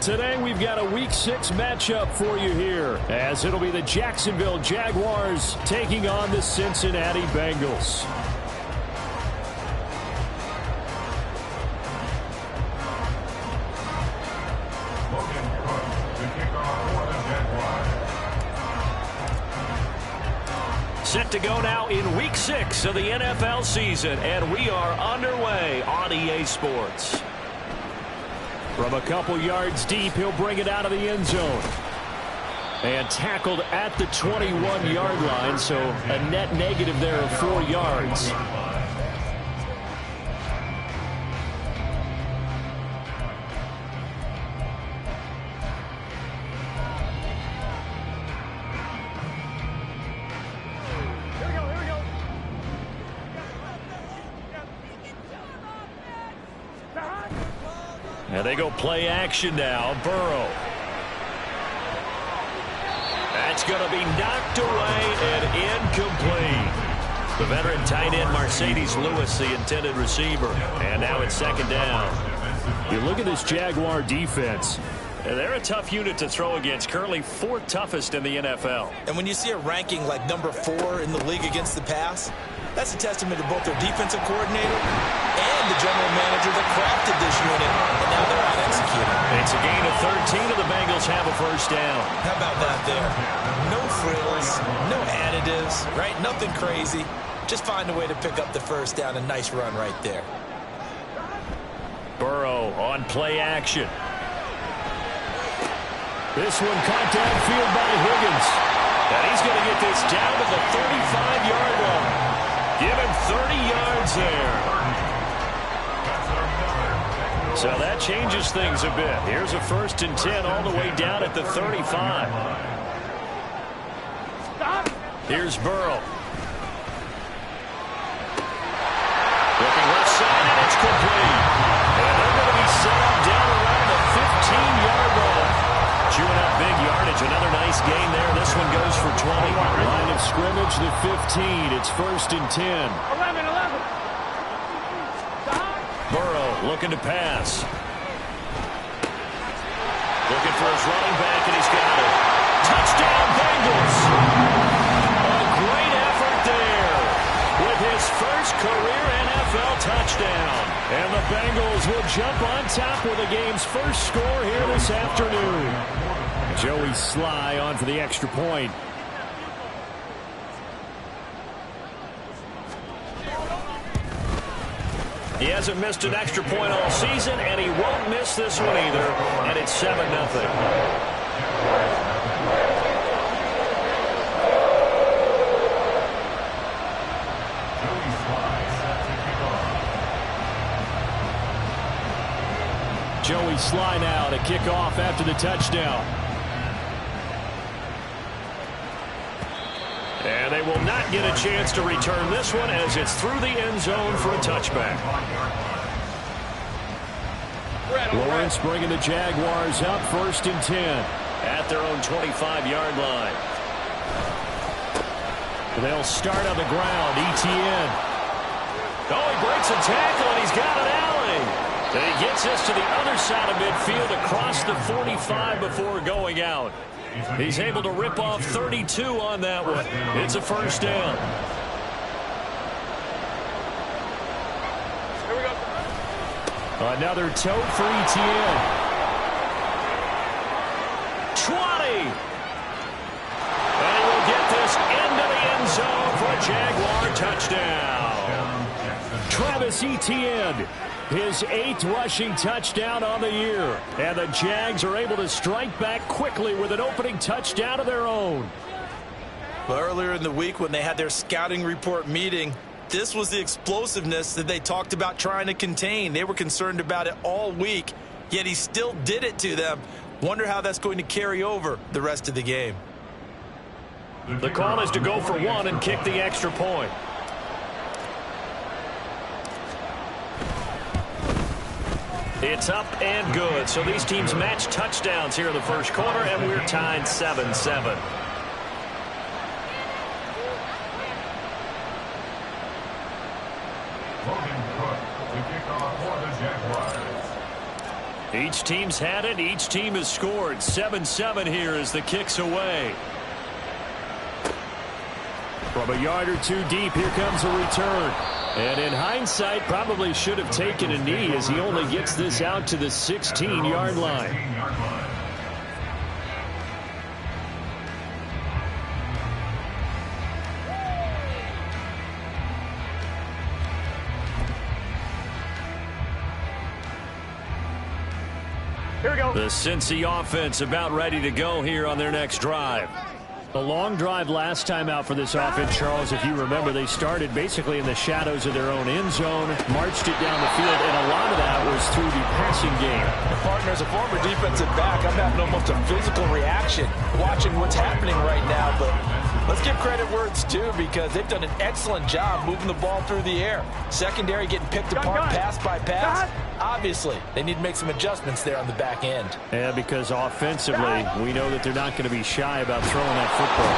Today we've got a Week 6 matchup for you here, as it'll be the Jacksonville Jaguars taking on the Cincinnati Bengals. Set to go now in Week 6 of the NFL season, and we are underway on EA Sports. From a couple yards deep, he'll bring it out of the end zone. And tackled at the 21-yard line, so a net negative there of 4 yards. And they go play action now. Burrow. That's going to be knocked away and incomplete. The veteran tight end Mercedes Lewis, the intended receiver. And now it's second down. You look at this Jaguar defense. They're a tough unit to throw against, currently 4th toughest in the NFL. And when you see a ranking like number 4 in the league against the pass, that's a testament to both their defensive coordinator and the general manager that crafted this unit, and now they're out executing. It's a gain of 13, and the Bengals have a first down. How about that there? No frills, no additives, right? Nothing crazy. Just find a way to pick up the first down. A nice run right there. Burrow on play action. This one caught downfield by Higgins. And he's going to get this down to the 35-yard line. Give him 30 yards there. So that changes things a bit. Here's a 1st and 10 all the way down at the 35. Here's Burrow. Looking left side, and it's complete. And they're going to be set up down around the 15-yard line. Chewing up big yardage. Another nice gain there. This one goes for 20. Line of scrimmage, the 15. It's 1st and 10. 11. Burrow looking to pass. Looking for his running back, and he's got it. Touchdown, Bengals. A great effort there with his first career NFL touchdown. And the Bengals will jump on top with the game's first score here this afternoon. Joey Sly on for the extra point. He hasn't missed an extra point all season, and he won't miss this one either. And it's 7-0. Joey Sly now to kick off after the touchdown. And they will not get a chance to return this one as it's through the end zone for a touchback. Lawrence bringing the Jaguars up 1st and 10 at their own 25-yard line. They'll start on the ground. Etienne. Oh, he breaks a tackle, and he's got an alley. And he gets this to the other side of midfield across the 45 before going out. He's able to rip off 32 on that one. It's a first down. Here we go. Another tote for Etienne. 20. And he will get this into the end zone for a Jaguar touchdown. Travis Etienne. His 8th rushing touchdown on the year. And the Jags are able to strike back quickly with an opening touchdown of their own. Well, earlier in the week when they had their scouting report meeting, this was the explosiveness that they talked about trying to contain. They were concerned about it all week, yet he still did it to them. Wonder how that's going to carry over the rest of the game. The call is to go for 1 and kick the extra point. It's up and good. So these teams match touchdowns here in the first quarter, and we're tied 7-7. Each team's had it. Each team has scored. 7-7 here as the kick's away. From a yard or two deep, here comes a return. And in hindsight, probably should have taken a knee as he only gets this out to the 16-yard line. Here we go. The Cincy offense about ready to go here on their next drive. A long drive last time out for this offense, Charles. If you remember, they started basically in the shadows of their own end zone, marched it down the field, and a lot of that was through the passing game. Partner, as a former defensive back, I'm having almost a physical reaction watching what's happening right now. But let's give credit where it's due because they've done an excellent job moving the ball through the air. Secondary getting picked apart pass by pass. Obviously, they need to make some adjustments there on the back end. Yeah, because offensively, we know that they're not going to be shy about throwing that football.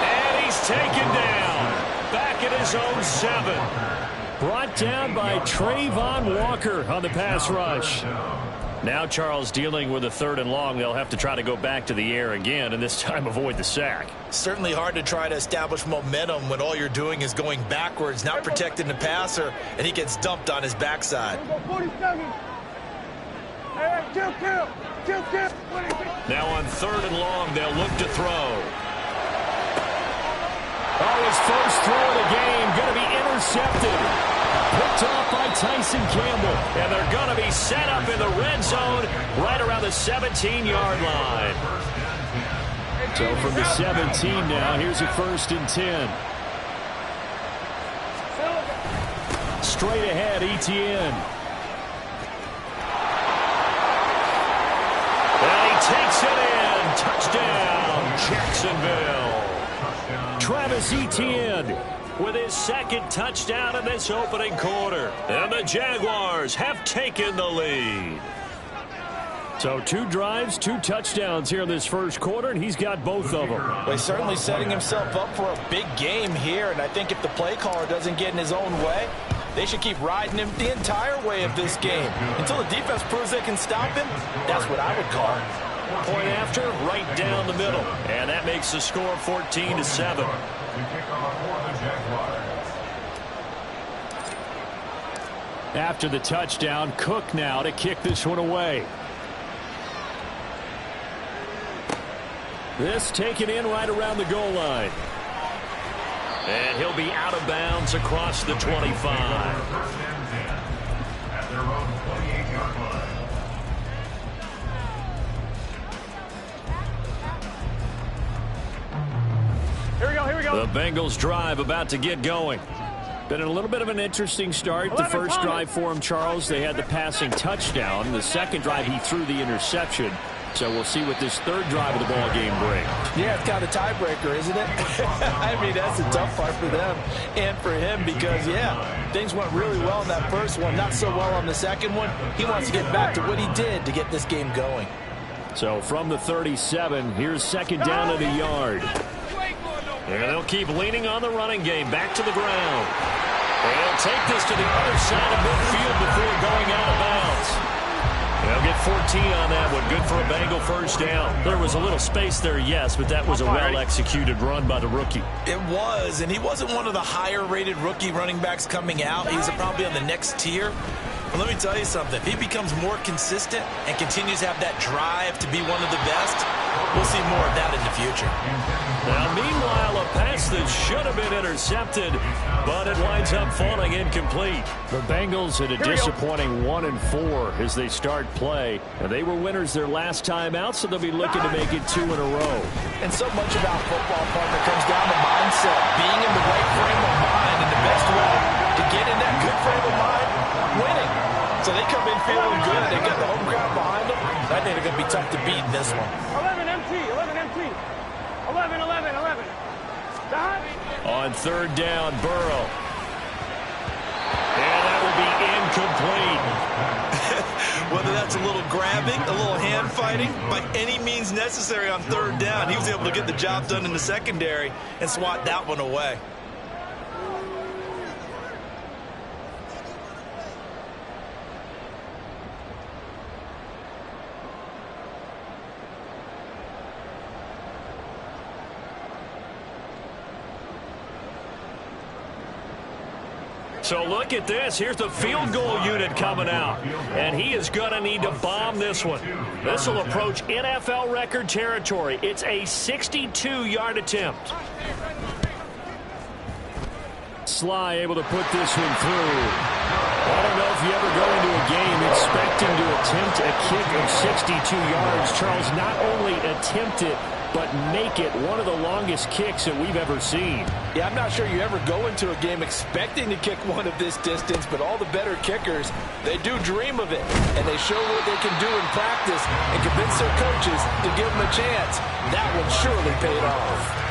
And he's taken down. Back at his own 7. Brought down by Trayvon Walker on the pass rush. Now Charles dealing with a 3rd and long. They'll have to try to go back to the air again and this time avoid the sack. Certainly hard to try to establish momentum when all you're doing is going backwards, not protecting the passer, and he gets dumped on his backside. Now on 3rd and long, they'll look to throw. Oh, his first throw of the game going to be intercepted. Picked off by Tyson Campbell. And they're going to be set up in the red zone right around the 17-yard line. So from the 17 now, here's a 1st and 10. Straight ahead, Etienne. And he takes it in. Touchdown, Jacksonville. Travis Etienne with his 2nd touchdown in this opening quarter. And the Jaguars have taken the lead. So 2 drives, 2 touchdowns here in this first quarter, and he's got both of them. Well, he's certainly setting himself up for a big game here, and I think if the play caller doesn't get in his own way, they should keep riding him the entire way of this game. Until the defense proves they can stop him, that's what I would call it. Point after, right down the middle. And that makes the score 14-7. After the touchdown, Cook now to kick this one away. This taken in right around the goal line. And he'll be out of bounds across the 25. Here we go. The Bengals drive about to get going. Been a little bit of an interesting start. The first drive for him, Charles, they had the passing touchdown. The second drive, he threw the interception. So we'll see what this 3rd drive of the ball game brings. Yeah, it's kind of a tiebreaker, isn't it? I mean, that's the tough part for them and for him because, yeah, things went really well in that first one, not so well on the second one. He wants to get back to what he did to get this game going. So from the 37, here's 2nd down at a yard. And they'll keep leaning on the running game. Back to the ground. They'll take this to the other side of midfield before going out of bounds. They'll get 14 on that one. Good for a Bengal first down. There was a little space there, yes, but that was a well-executed run by the rookie. It was, and he wasn't one of the higher-rated rookie running backs coming out. He's probably on the next tier. But let me tell you something. If he becomes more consistent and continues to have that drive to be one of the best, we'll see more of that in the future. Now, meanwhile, a pass that should have been intercepted, but it winds up falling incomplete. The Bengals had a disappointing 1-4 as they start play. And they were winners their last time out, so they'll be looking to make it 2 in a row. And so much about football, partner, comes down to mindset, being in the right frame of mind, and the best way to get in that good frame of mind, winning. So they come in feeling good. They got the home crowd behind them. I think they're going to be tough to beat in this one. 11 MT. 11. On 3rd down, Burrow. And that will be incomplete. Whether that's a little grabbing, a little hand fighting, by any means necessary on 3rd down, he was able to get the job done in the secondary and swat that one away. So look at this. Here's the field goal unit coming out. And he is going to need to bomb this one. This will approach NFL record territory. It's a 62-yard attempt. Sly able to put this one through. I don't know if you ever go into a game expecting to attempt a kick of 62 yards. Charles, not only attempt it, but make it one of the longest kicks that we've ever seen. Yeah, I'm not sure you ever go into a game expecting to kick one of this distance, but all the better kickers, they do dream of it, and they show what they can do in practice and convince their coaches to give them a chance. That one surely paid off.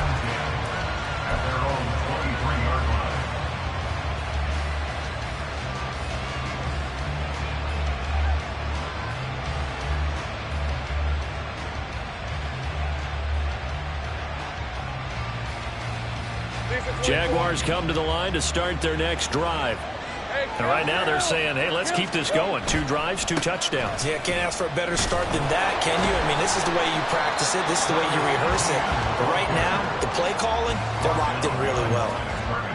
Jaguars come to the line to start their next drive. And right now they're saying, hey, let's keep this going. 2 drives, 2 touchdowns. Yeah, can't ask for a better start than that, can you? I mean, this is the way you practice it. This is the way you rehearse it. But right now, the play calling, they're locked in really well.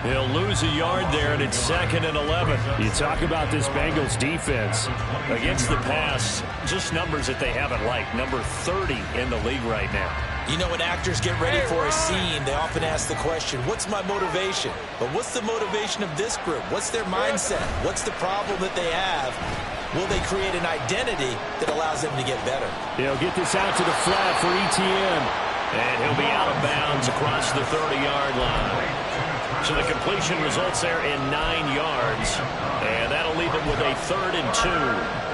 He'll lose a yard there, and it's 2nd and 11. You talk about this Bengals defense. Against the pass, just numbers that they haven't liked. Number 30 in the league right now. You know, when actors get ready for a scene, they often ask the question, what's my motivation? But what's the motivation of this group? What's their mindset? What's the problem that they have? Will they create an identity that allows them to get better? He'll get this out to the flat for Etienne. And he'll be out of bounds across the 30-yard line. So the completion results there in 9 yards. And that'll leave him with a 3rd and 2.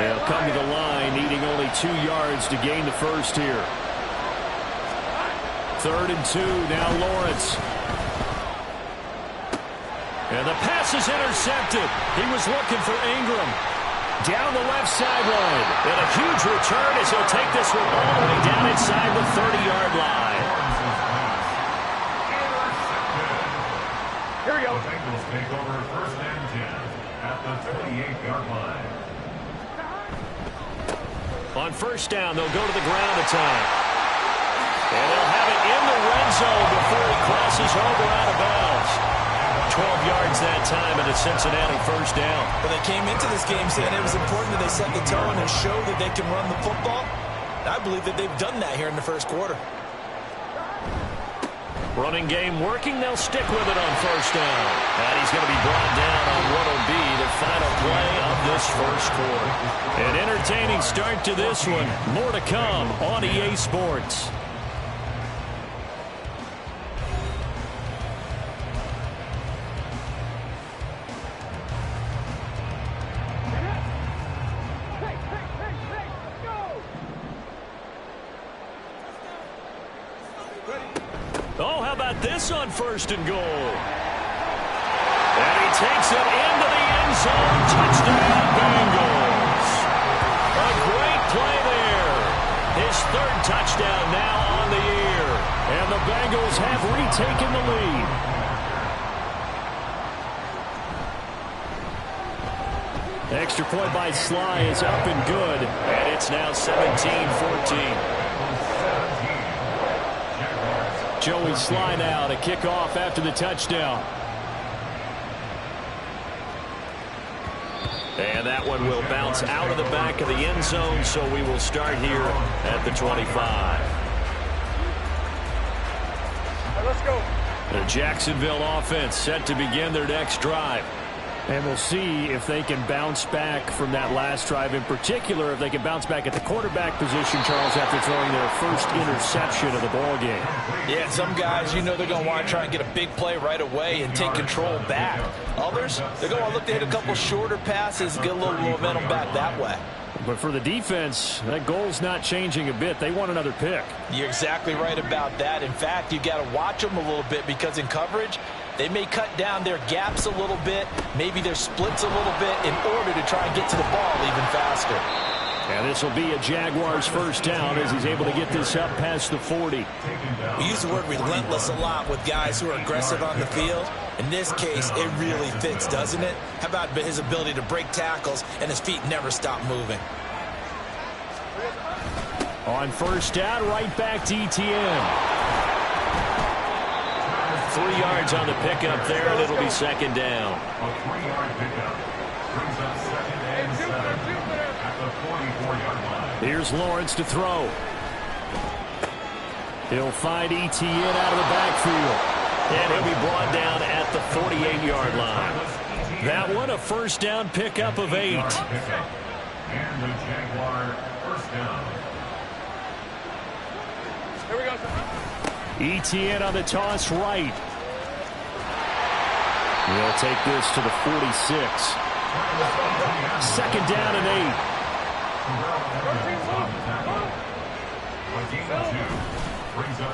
They'll come to the line, needing only 2 yards to gain the first here. 3rd and 2, now Lawrence. And the pass is intercepted. He was looking for Ingram. Down the left sideline. And a huge return as he'll take this one all the way down inside the 30-yard line. Here we go. The Bengals take over 1st and 10 at the 28-yard line. On 1st down, they'll go to the ground attack. And they'll have it in the red zone before he crosses over out of bounds. 12 yards that time, and a Cincinnati 1st down. Well, they came into this game saying it was important that they set the tone and show that they can run the football. I believe that they've done that here in the 1st quarter. Running game working. They'll stick with it on 1st down. And he's going to be brought down on what will be the final play of this 1st quarter. An entertaining start to this one. More to come on EA Sports. Oh, how about this on 1st and goal? And he takes it into the end zone. Touchdown, Bengals. A great play there. His 3rd touchdown now on the year. And the Bengals have retaken the lead. Extra point by Sly is up and good. And it's now 17-14. Joey Sly now to kick off after the touchdown. And that one will bounce out of the back of the end zone, so we will start here at the 25. Let's go. The Jacksonville offense set to begin their next drive. And we'll see if they can bounce back from that last drive, in particular if they can bounce back at the quarterback position, Charles, after throwing their first interception of the ball game. Yeah, some guys, you know, they're going to want to try and get a big play right away and take control back. Others, they're going to look to hit a couple shorter passes, get a little momentum back that way. But for the defense, that goal's not changing a bit. They want another pick. You're exactly right about that. In fact, you got to watch them a little bit because in coverage, they may cut down their gaps a little bit, maybe their splits a little bit in order to try and get to the ball even faster. And this will be a Jaguars 1st down as he's able to get this up past the 40. We use the word relentless a lot with guys who are aggressive on the field. In this case, it really fits, doesn't it? How about his ability to break tackles and his feet never stop moving? On first down, right back to ETN. 3 yards on the pickup there, and it'll be second down. A 3-yard pickup brings up 2nd and 7 at the 44-yard line. Here's Lawrence to throw. He'll find ETN out of the backfield. And he'll be brought down at the 48-yard line. That one, a first down pickup of 8. And the Jaguar first down. Here we go. ETN on the toss right. He'll take this to the 46. Second down and 8.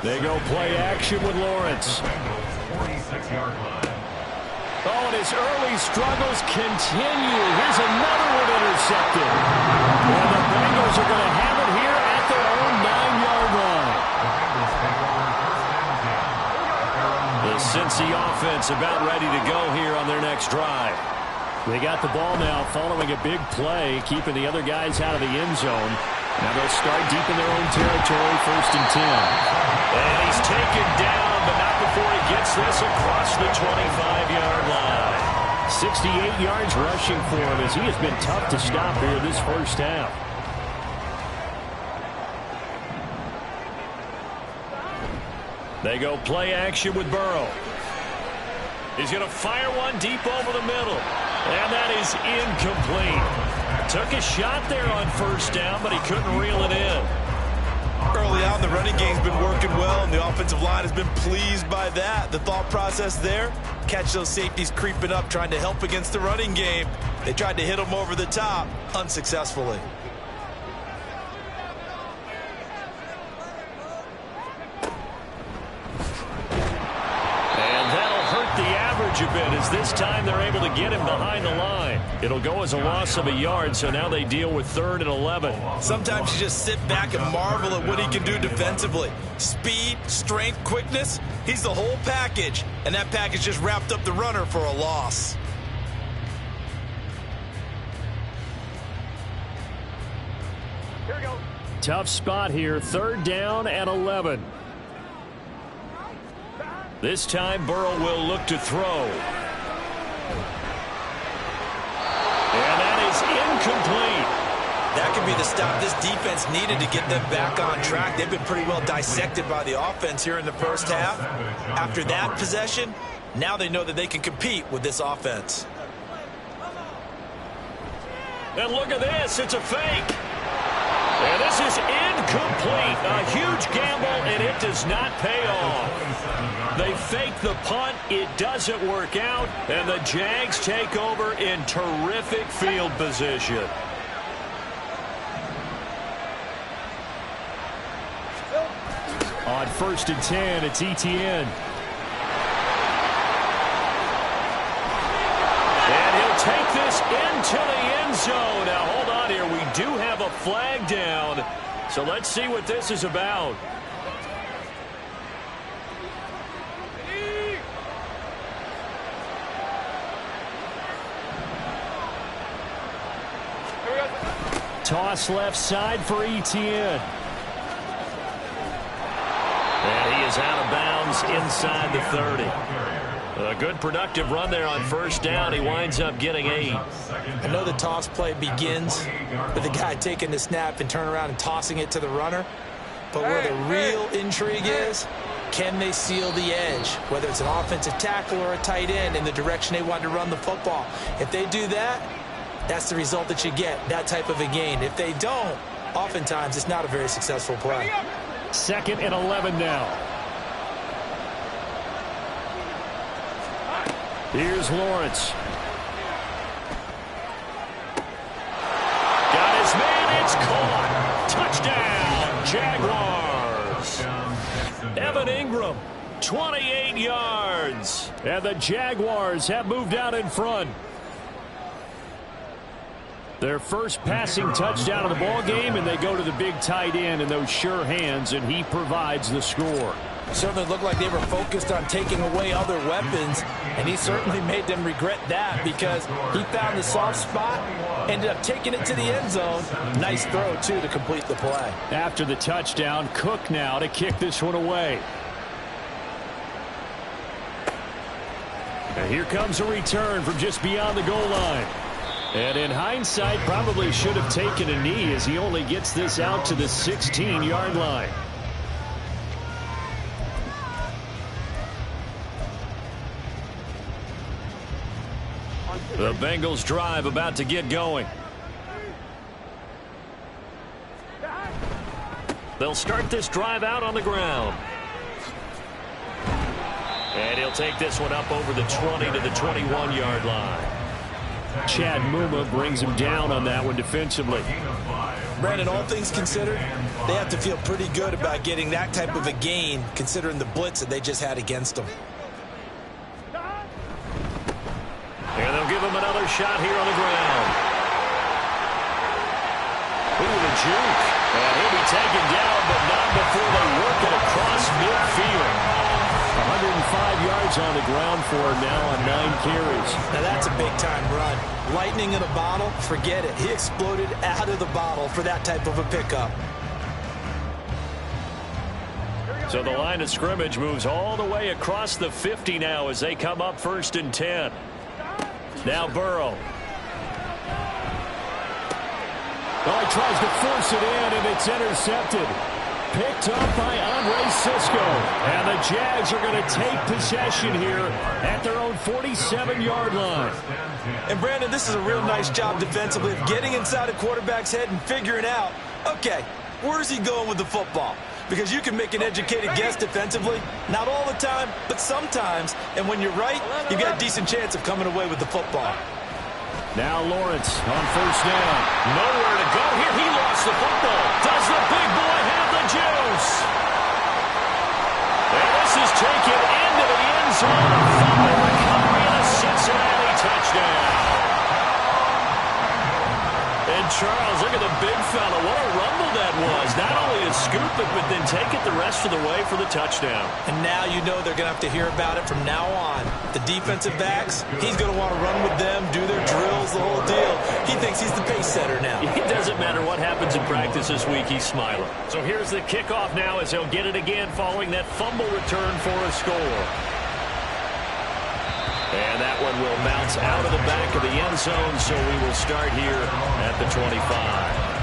They go play action with Lawrence. Oh, and his early struggles continue. Here's another one intercepted. And the Bengals are going to have it here at their own 9-yard line. The Cincy offense about ready to go here on their next drive. They got the ball now following a big play, keeping the other guys out of the end zone. Now they'll start deep in their own territory, 1st and 10. And he's taken down, but not before he gets this across the 25-yard line. 68 yards rushing for him as he has been tough to stop here this first half. They go play action with Burrow. He's going to fire one deep over the middle. And that is incomplete. Took a shot there on first down, but he couldn't reel it in. Early on, the running game's been working well, and the offensive line has been pleased by that. The thought process there, catch those safeties creeping up, trying to help against the running game. They tried to hit them over the top, unsuccessfully. A bit as this time they're able to get him behind the line. It'll go as a loss of a yard, so now they deal with 3rd and 11. Sometimes you just sit back and marvel at what he can do defensively. Speed, strength, quickness, he's the whole package, and that package just wrapped up the runner for a loss. Here we go. Tough spot here, 3rd down and 11. This time, Burrow will look to throw. And that is incomplete. That could be the stop this defense needed to get them back on track. They've been pretty well dissected by the offense here in the first half. After that possession, now they know that they can compete with this offense. And look at this. It's a fake. And this is incomplete. A huge gamble, and it does not pay off. They fake the punt. It doesn't work out, and the Jags take over in terrific field position. On 1st and 10, it's ETN. And he'll take this into the end zone. Now, hold on here. We do have a flag down, so let's see what this is about. Toss left side for ETN. And he is out of bounds inside the 30. A good productive run there on first down. He winds up getting 8. I know the toss play begins with the guy taking the snap and turning around and tossing it to the runner. But where the real intrigue is, can they seal the edge? Whether it's an offensive tackle or a tight end in the direction they want to run the football. If they do that, that's the result that you get, that type of a gain. If they don't, oftentimes it's not a very successful play. 2nd and 11 now. Here's Lawrence. Got his man, it's caught. Touchdown, Jaguars. Evan Ingram, 28 yards. And the Jaguars have moved out in front. Their first passing touchdown of the ball game, and they go to the big tight end in those sure hands, and he provides the score. Certainly looked like they were focused on taking away other weapons, and he certainly made them regret that because he found the soft spot, ended up taking it to the end zone. Nice throw, too, to complete the play. After the touchdown, Cook now to kick this one away. And here comes a return from just beyond the goal line. And in hindsight, probably should have taken a knee as he only gets this out to the 16-yard line. The Bengals drive about to get going. They'll start this drive out on the ground. And he'll take this one up over the 20 to the 21-yard line. Chad Muma brings him down on that one defensively. Brandon, all things considered, they have to feel pretty good about getting that type of a gain considering the blitz that they just had against them. And they'll give him another shot here on the ground. Ooh, the juke. And he'll be taken down, but not before they work it across midfield. 105 yards on the ground for him now on 9 carries. Now that's a big-time run. Lightning in a bottle, forget it. He exploded out of the bottle for that type of a pickup. So the line of scrimmage moves all the way across the 50 now as they come up 1st and 10. Now Burrow. Oh, he tries to force it in, and it's intercepted. Picked up by Andre Cisco. And the Jags are going to take possession here at their own 47-yard line. And, Brandon, this is a real nice job defensively of getting inside a quarterback's head and figuring out, okay, where's he going with the football? Because you can make an educated guess defensively. Not all the time, but sometimes. And when you're right, you've got a decent chance of coming away with the football. Now Lawrence on 1st down. Nowhere to go here. He lost the football. Does the big boy have the juice? And this is taken into the end zone. A fumble recovery and a Cincinnati touchdown. And Charles, look at the big fella. What a rumble that was. Not only a scoop it, but then take it the rest of the way for the touchdown. And now you know they're going to have to hear about it from now on. The defensive backs, he's going to want to run with them, do their drills, the whole deal. He thinks he's the pace setter now. It doesn't matter what happens in practice this week, he's smiling. So here's the kickoff now as he'll get it again following that fumble return for a score. And that one will bounce out of the back of the end zone, so we will start here at the 25.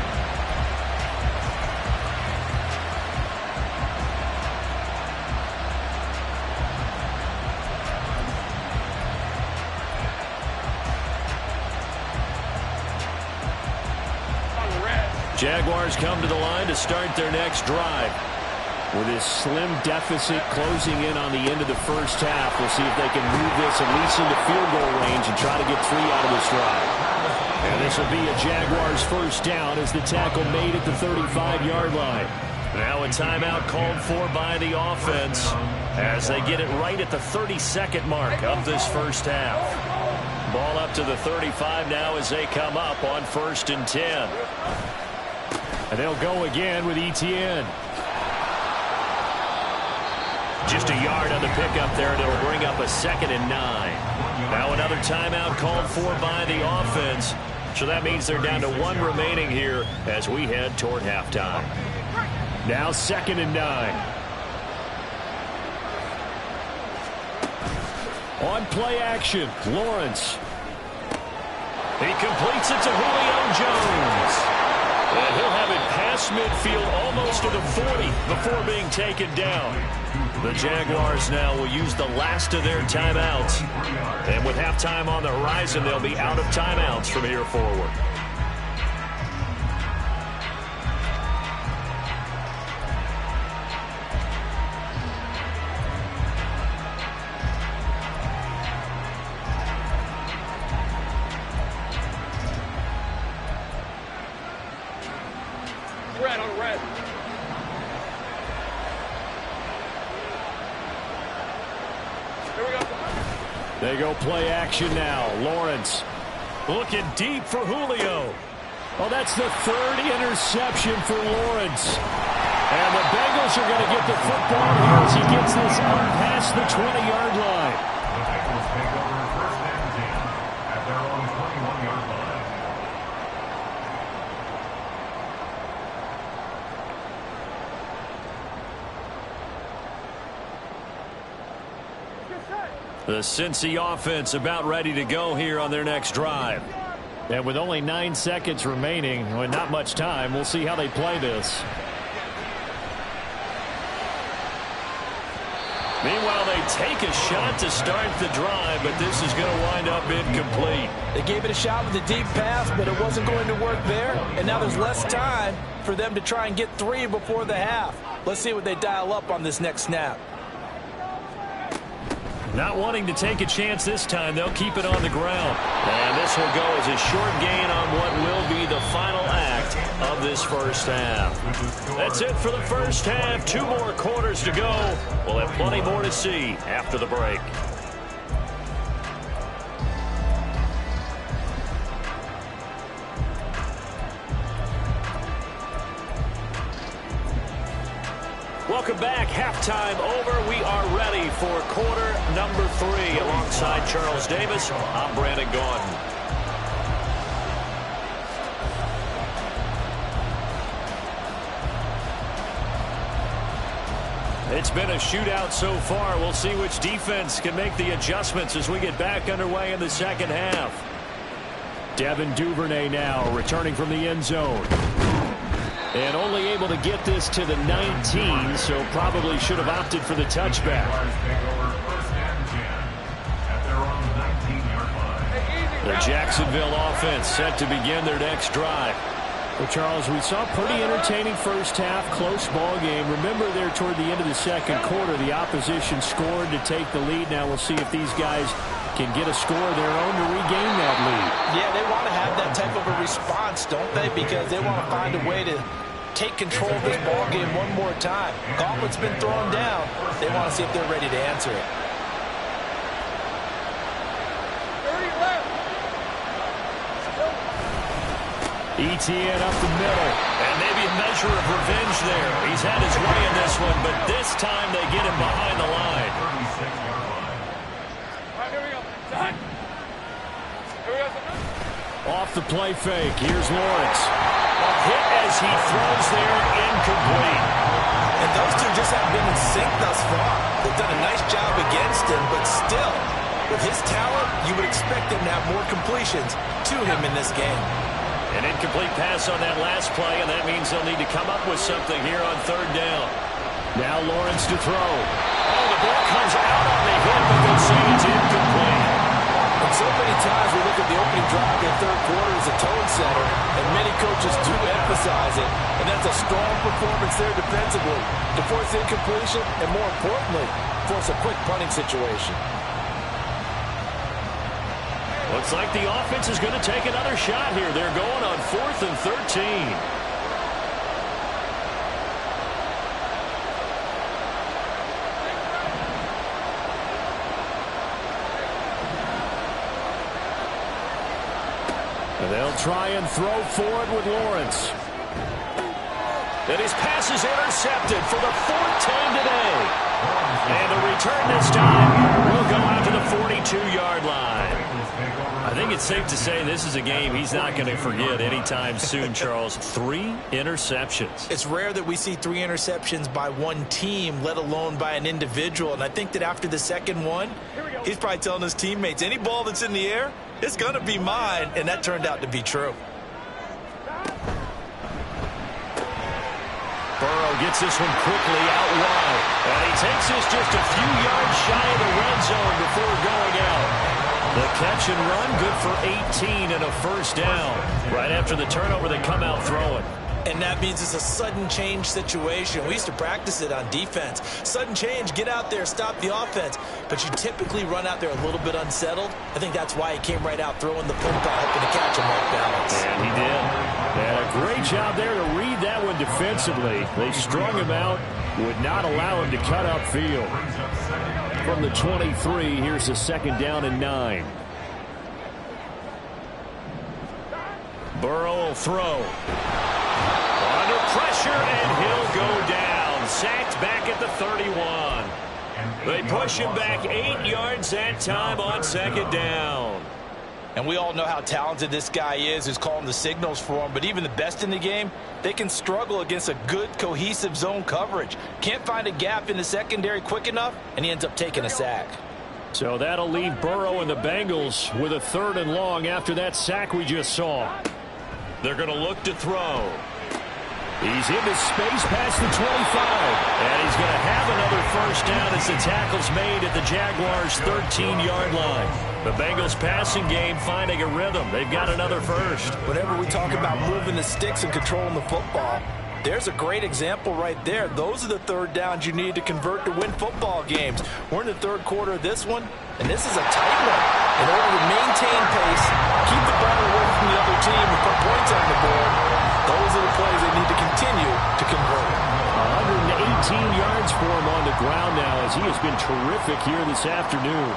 Jaguars come to the line to start their next drive. With this slim deficit closing in on the end of the first half, we'll see if they can move this at least into field goal range and try to get 3 out of this drive. And this will be a Jaguars first down as the tackle made at the 35-yard line. Now a timeout called for by the offense as they get it right at the 32nd mark of this first half. Ball up to the 35 now as they come up on 1st and 10. And they'll go again with Etienne. Just a yard on the pickup there, and it'll bring up a 2nd and 9. Now another timeout called for by the offense. So that means they're down to 1 remaining here as we head toward halftime. Now 2nd and 9. On play action, Lawrence. He completes it to Julio Jones. And he'll have it past midfield almost to the 40 before being taken down. The Jaguars now will use the last of their timeouts. And with halftime on the horizon, they'll be out of timeouts from here forward. Red on red. Here we go. They go play action now. Lawrence looking deep for Julio. Oh, that's the 3rd interception for Lawrence. And the Bengals are going to get the football here as he gets this up past the 20-yard line. The Bengals take over first and 10 at their own 21-yard line. The Cincy offense about ready to go here on their next drive. And with only 9 seconds remaining, and not much time, we'll see how they play this. Meanwhile, they take a shot to start the drive, but this is going to wind up incomplete. They gave it a shot with a deep pass, but it wasn't going to work there. And now there's less time for them to try and get 3 before the half. Let's see what they dial up on this next snap. Not wanting to take a chance this time, they'll keep it on the ground. And this will go as a short gain on what will be the final act of this first half. That's it for the first half. 2 more quarters to go. We'll have plenty more to see after the break. Welcome back. Halftime over. We are ready for quarter number 3. Alongside Charles Davis, I'm Brandon Gaudin. It's been a shootout so far. We'll see which defense can make the adjustments as we get back underway in the second half. Devin Duvernay now returning from the end zone. And only able to get this to the 19, so probably should have opted for the touchback. The Jacksonville offense set to begin their next drive. Well, Charles, we saw a pretty entertaining first half, close ball game. Remember there toward the end of the second quarter, the opposition scored to take the lead. Now we'll see if these guys can get a score of their own to regain that lead. Yeah, they want to have that type of a response, don't they? Because they want to find a way to take control of this ball game one more time. Gauntlet's been thrown down. They want to see if they're ready to answer it. ETN up the middle, and maybe a measure of revenge there. He's had his way in this one, but this time they get him behind the line. Off the play fake, here's Lawrence. A hit as he throws there, incomplete. And those two just haven't been in sync thus far. They've done a nice job against him, but still, with his talent, you would expect him to have more completions to him in this game. An incomplete pass on that last play, and that means they'll need to come up with something here on third down. Now Lawrence to throw. Oh, the ball comes out on the hit, but they'll say it's incomplete. And so many times we look at the opening drive in the third quarter as a tone setter, and many coaches do emphasize it, and that's a strong performance there defensively to force incompletion and, more importantly, force a quick punting situation. Looks like the offense is going to take another shot here. They're going on 4th and 13. And they'll try and throw forward with Lawrence. And his pass is intercepted for the 4th time today. And the return this time will go out to the 42-yard line. I think it's safe to say this is a game he's not going to forget anytime soon, Charles. 3 interceptions. It's rare that we see 3 interceptions by one team, let alone by an individual. And I think that after the second one, he's probably telling his teammates, any ball that's in the air, it's going to be mine. And that turned out to be true. Burrow gets this one quickly out wide. And he takes this just a few yards shy of the red zone before going out. The catch and run, good for 18 and a first down. Right after the turnover, they come out throwing. And that means it's a sudden change situation. We used to practice it on defense. Sudden change, get out there, stop the offense. But you typically run out there a little bit unsettled. I think that's why he came right out throwing the football, hoping to catch him off balance. And he did. And a great job there to read that one defensively. They strung him out, would not allow him to cut upfield. From the 23, here's the 2nd down and 9. Burrow will throw. Under pressure, and he'll go down. Sacked back at the 31. They push him back 8 yards that time on second down. And we all know how talented this guy is who's calling the signals for him. But even the best in the game, they can struggle against a good, cohesive zone coverage. Can't find a gap in the secondary quick enough, and he ends up taking a sack. So that'll leave Burrow and the Bengals with a 3rd and long after that sack we just saw. They're going to look to throw. He's into space past the 25. And he's going to have another first down as the tackle's made at the Jaguars' 13-yard line. The Bengals passing game finding a rhythm. They've got another first. Whenever we talk about moving the sticks and controlling the football, there's a great example right there. Those are the 3rd downs you need to convert to win football games. We're in the 3rd quarter of this one, and this is a tight one. In order to maintain pace, keep the ball away from the other team, and put points on the board, those are the plays they need to continue to convert. 118 yards for him on the ground now as he has been terrific here this afternoon.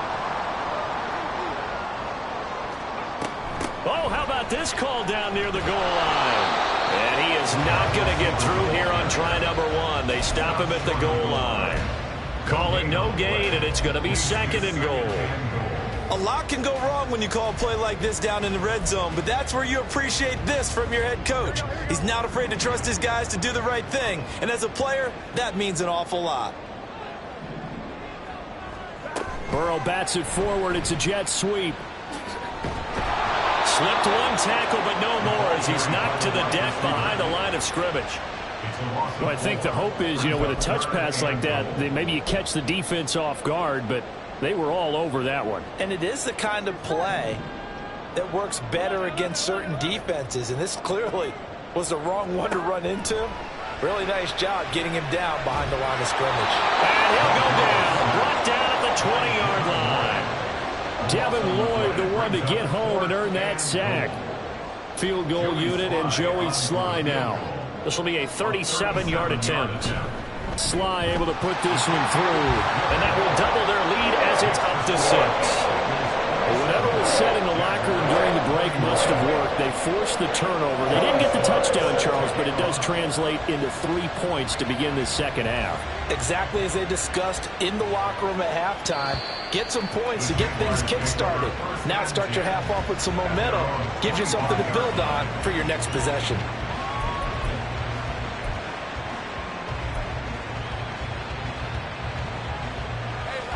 Oh, how about this call down near the goal line? And he is not going to get through here on try number 1. They stop him at the goal line. Call it no gain, and it's going to be 2nd and goal. A lot can go wrong when you call a play like this down in the red zone, but that's where you appreciate this from your head coach. He's not afraid to trust his guys to do the right thing, and as a player, that means an awful lot. Burrow bats it forward. It's a jet sweep. Slipped one tackle, but no more as he's knocked to the deck behind the line of scrimmage. Well, I think the hope is, with a touch pass like that, maybe you catch the defense off guard, but they were all over that one. And it is the kind of play that works better against certain defenses, and this clearly was the wrong one to run into. Really nice job getting him down behind the line of scrimmage. And he'll go down, brought down at the 20-yard line. Devin Lloyd, the one to get home and earn that sack. Field goal unit and Joey Sly now. This will be a 37-yard attempt. Sly able to put this one through, and that will double their lead as it's up to 6. Whatever was said in the locker room during the break must have worked. They forced the turnover. They didn't get the touchdown, Charles, but it does translate into 3 points to begin this second half. Exactly as they discussed in the locker room at halftime. Get some points to get things kick-started. Now start your half off with some momentum. Gives you something to build on for your next possession.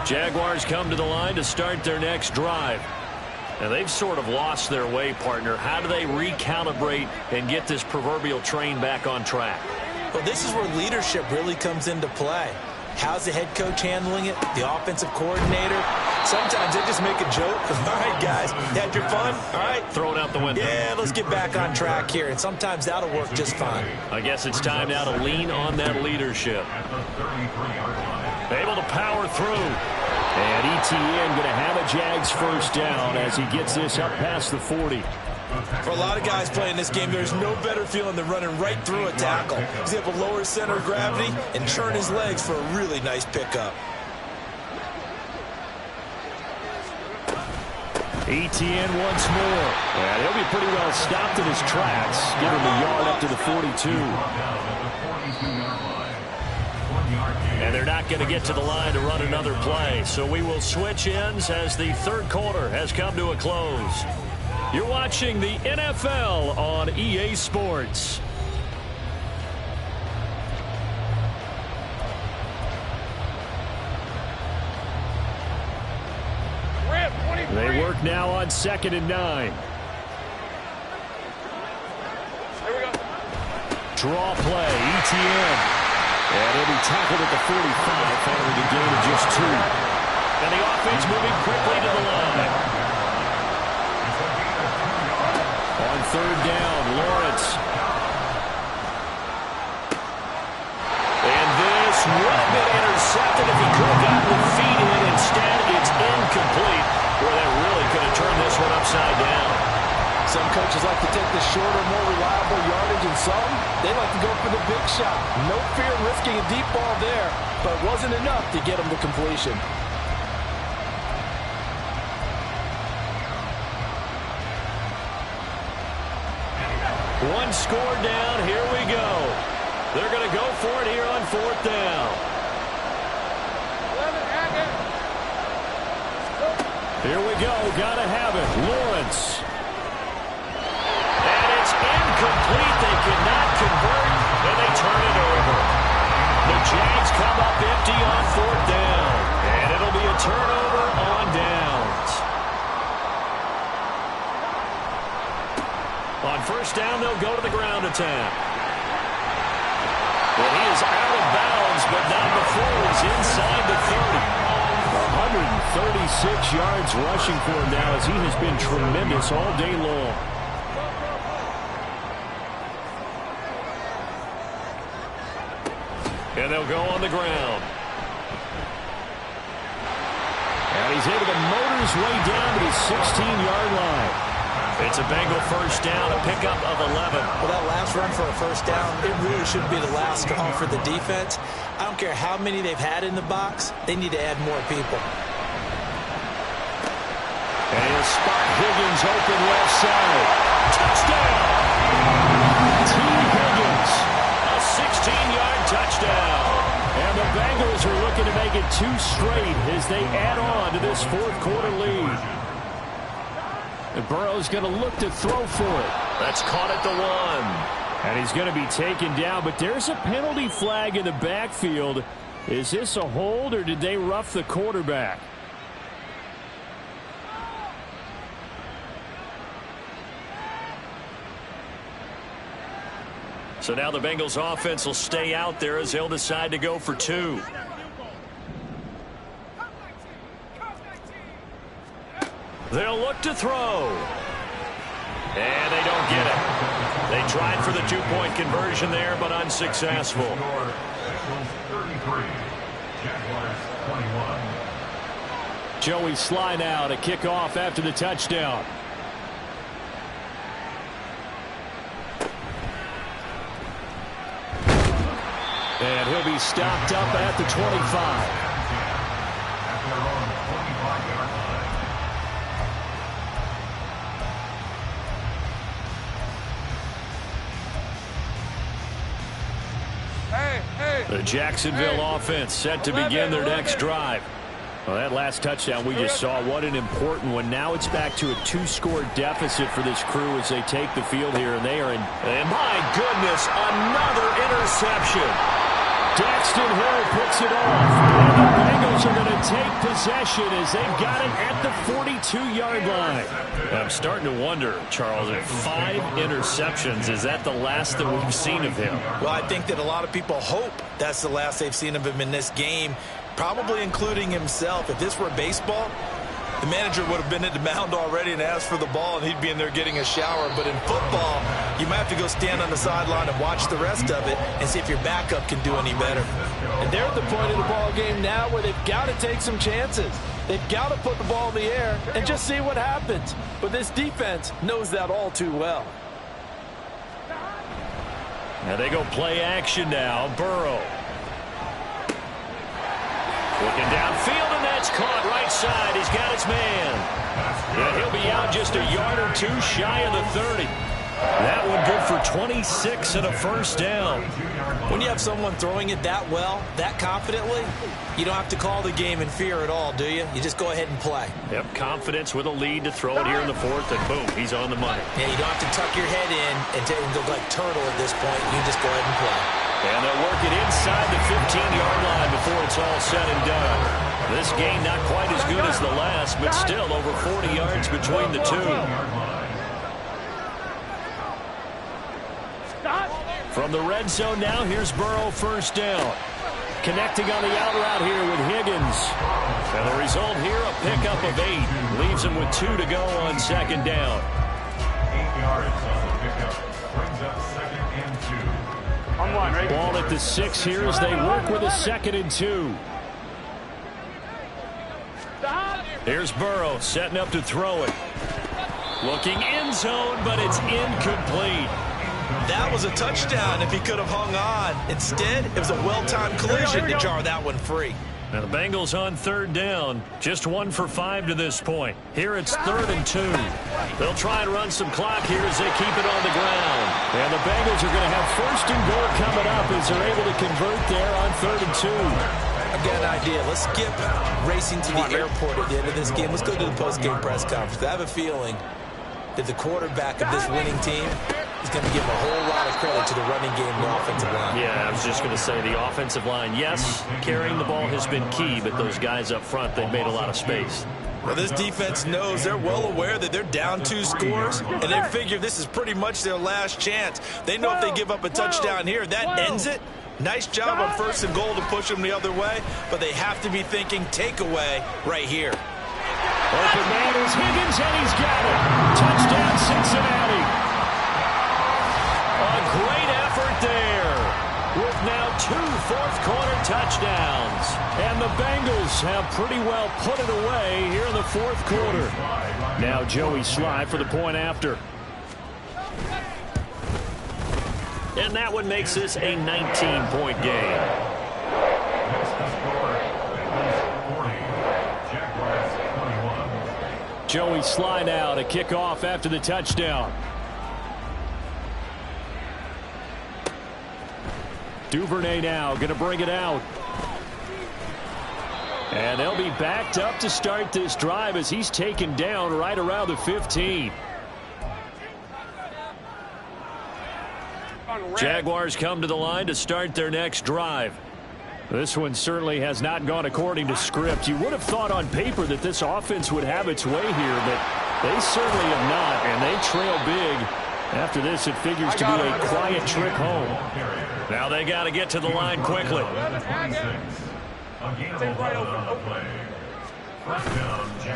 Jaguars come to the line to start their next drive. Now they've sort of lost their way, partner. How do they recalibrate and get this proverbial train back on track? Well, this is where leadership really comes into play. How's the head coach handling it? The offensive coordinator? Sometimes they just make a joke. All right, guys, had your fun? All right. Throw it out the window. Yeah, let's get back on track here. And sometimes that'll work just fine. I guess it's time now to lean on that leadership. Able to power through. And ETN going to have a Jags first down as he gets this up past the 40. For a lot of guys playing this game, there's no better feeling than running right through a tackle. He's able to lower his center of gravity and churn his legs for a really nice pickup. ETN once more. And he'll be pretty well stopped in his tracks. Give him a yard up to the 42. And they're not going to get to the line to run another play. So we will switch ends as the third quarter has come to a close. You're watching the NFL on EA Sports. They work now on 2nd and 9. Here we go. Draw play, ETN. And he'll be tackled at the 45 following a gain of just 2. And the offense moving quickly to the line. On 3rd down, Lawrence. And this would have been intercepted if he could have gotten the feet in. Instead, it's incomplete, where they really could have turned this one upside down. Some coaches like to take the shorter, more reliable yardage, and some, they like to go for the big shot. No fear in risking a deep ball there, but it wasn't enough to get them to completion. One score down, here we go. They're going to go for it here on 4th down. Here we go. Got to have it. Lawrence. And it's incomplete. They cannot convert, and they turn it over. The Jags come up empty on 4th down, and it'll be a turnover on downs. On 1st down, they'll go to the ground attack. Well, he is out of bounds, but not before he's inside the 30. 136 yards rushing for him now, as he has been tremendous all day long. And they'll go on the ground. And he's able to motor his way down to the 16-yard line. It's a Bengal 1st down, a pickup of 11. Well, that last run for a 1st down, it really should be the last straw for the defense. I don't care how many they've had in the box. They need to add more people. And he'll spot Higgins open left side. Touchdown! T. Higgins, a 16-yard touchdown. And the Bengals are looking to make it 2 straight as they add on to this 4th quarter lead. And Burrow's going to look to throw for it. That's caught at the 1. And he's going to be taken down, but there's a penalty flag in the backfield. Is this a hold, or did they rough the quarterback? So now the Bengals offense will stay out there as they'll decide to go for 2. They'll look to throw. And they don't get it. They tried for the 2-point conversion there, but unsuccessful. Joey Sly now to kick off after the touchdown. And he'll be stopped up at the 25. The Jacksonville offense set to begin their next drive. Well, that last touchdown we just saw, what an important one. Now it's back to a 2-score deficit for this crew as they take the field here, and they are in. And my goodness, another interception. Daxton Hill picks it off, and the Bengals are going to take possession as they've got it at the 42-yard line. I'm starting to wonder, Charles, if 5 interceptions, is that the last that we've seen of him? Well, I think that a lot of people hope that's the last they've seen of him in this game, probably including himself. If this were baseball, the manager would have been at the mound already and asked for the ball, and he'd be in there getting a shower. But in football, you might have to go stand on the sideline and watch the rest of it and see if your backup can do any better. And they're at the point of the ball game now where they've got to take some chances. They've got to put the ball in the air and just see what happens. But this defense knows that all too well. Now they go play action now. Burrow. Looking downfield, and that's caught right side. He's got his man. Yeah, he'll be out just a yard or 2 shy of the 30. That one good for 26 and a 1st down. When you have someone throwing it that well, that confidently, you don't have to call the game in fear at all, do you? You just go ahead and play. Yep, confidence with a lead to throw it here in the 4th, and boom, he's on the money. Yeah, you don't have to tuck your head in and look like turtle at this point. You just go ahead and play. And they'll work it inside the 15-yard line before it's all said and done. This game not quite as good as the last, but still over 40 yards between the two. From the red zone now, here's Burrow 1st down. Connecting on the out route here with Higgins. And the result here, a pickup of 8. Leaves him with 2 to go on 2nd down. 8 yards on the pickup. Brings up 2nd and 2. Ball at the 6 here as they work with a 2nd and 2. Here's Burrow setting up to throw it. Looking end zone, but it's incomplete. That was a touchdown if he could have hung on. Instead, it was a well-timed collision to jar that one free. Now the Bengals on third down. Just 1 for 5 to this point. Here it's 3rd and 2. They'll try and run some clock here as they keep it on the ground. And the Bengals are going to have 1st and goal coming up as they're able to convert there on 3rd and 2. Again, idea. Let's skip racing to the airport at the end of this game. Let's go to the post-game press conference. I have a feeling that the quarterback of this winning team is going to give a whole lot of credit to the running game and the offensive line. Yeah, I was just going to say the offensive line, yes, carrying the ball has been key, but those guys up front, they've made a lot of space. Well, this defense knows, they're well aware that they're down 2 scores, and they figure this is pretty much their last chance. They know if they give up a touchdown here, that ends it. Nice job on 1st and goal to push them the other way, but they have to be thinking takeaway right here. Open man is Higgins, and he's got it. Touchdown, Cincinnati. A great effort there with now 2 fourth-quarter touchdowns. And the Bengals have pretty well put it away here in the 4th quarter. Now Joey Sly for the point after. And that one makes this a 19-point game. Joey Sly now to kick off after the touchdown. Duvernay now going to bring it out. And they'll be backed up to start this drive as he's taken down right around the 15. Jaguars come to the line to start their next drive. This one certainly has not gone according to script. You would have thought on paper that this offense would have its way here, but they certainly have not, and they trail big. After this, it figures to be a quiet trip home. Now they got to get to the line quickly.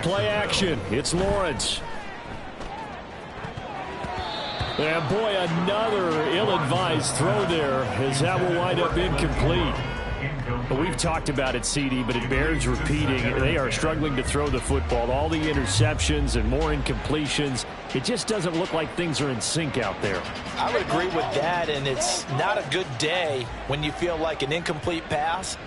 Play action. It's Lawrence. And boy, another ill-advised throw there as that will wind up incomplete. But we've talked about it, CD, but it bears repeating. They are struggling to throw the football. All the interceptions and more incompletions. It just doesn't look like things are in sync out there. I would agree with that, and it's not a good day when you feel like an incomplete pass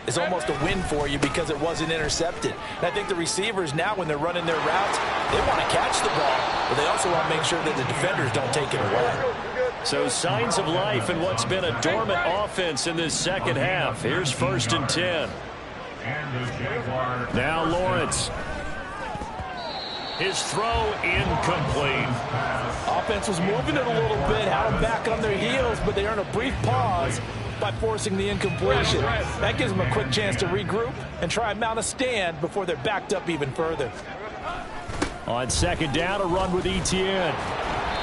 is almost a win for you because it wasn't intercepted. And I think the receivers now, when they're running their routes, they want to catch the ball, but they also want to make sure that the defenders don't take it away. So signs of life in what's been a dormant offense in this second half. Here's 1st and 10. Now Lawrence. His throw incomplete. Offense was moving it a little bit, had them back on their heels, but they earned a brief pause by forcing the incompletion. That gives them a quick chance to regroup and try and mount a stand before they're backed up even further. On 2nd down, a run with Etienne.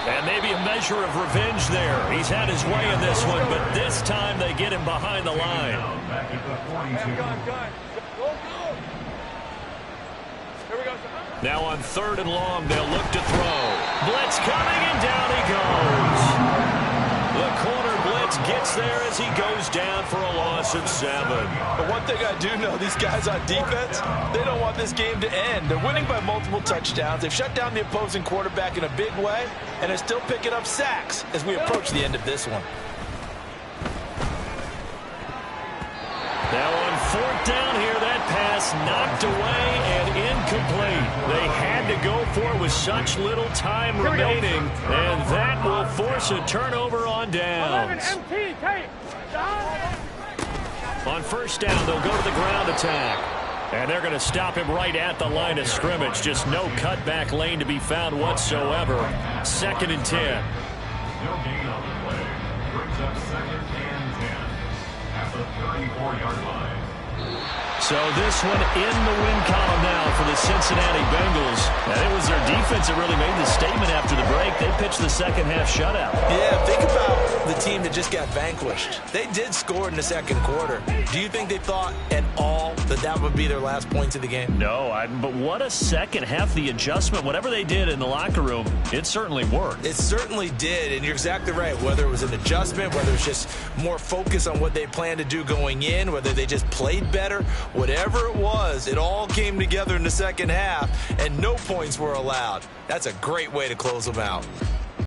And maybe a measure of revenge there. He's had his way in this one, but this time they get him behind the line. Now on 3rd and long, they'll look to throw. Blitz coming, and down he goes. The corner blitz gets there as he goes down for a loss of 7. But one thing I do know, these guys on defense, they don't want this game to end. They're winning by multiple touchdowns. They've shut down the opposing quarterback in a big way, and they're still picking up sacks as we approach the end of this one. Now on 4th down here, that pass knocked away and incomplete. They had to go for it with such little time remaining, and that will force a turnover on downs. On 1st down, they'll go to the ground attack. And they're going to stop him right at the line of scrimmage. Just no cutback lane to be found whatsoever. 2nd and 10. No gain on the play. Brings up 2nd and 10 at the 34-yard line. So this one in the win column now for the Cincinnati Bengals. And it was their defense that really made the statement after the break. They pitched the second half shutout. Yeah, think about the team that just got vanquished. They did score in the 2nd quarter. Do you think they thought at all that that would be their last points of the game? No, but what a second half. The adjustment, whatever they did in the locker room, it certainly worked. It certainly did, and you're exactly right. Whether it was an adjustment, whether it's just more focus on what they planned to do going in, whether they just played better, whatever it was, it all came together in the second half, and no points were allowed. That's a great way to close them out.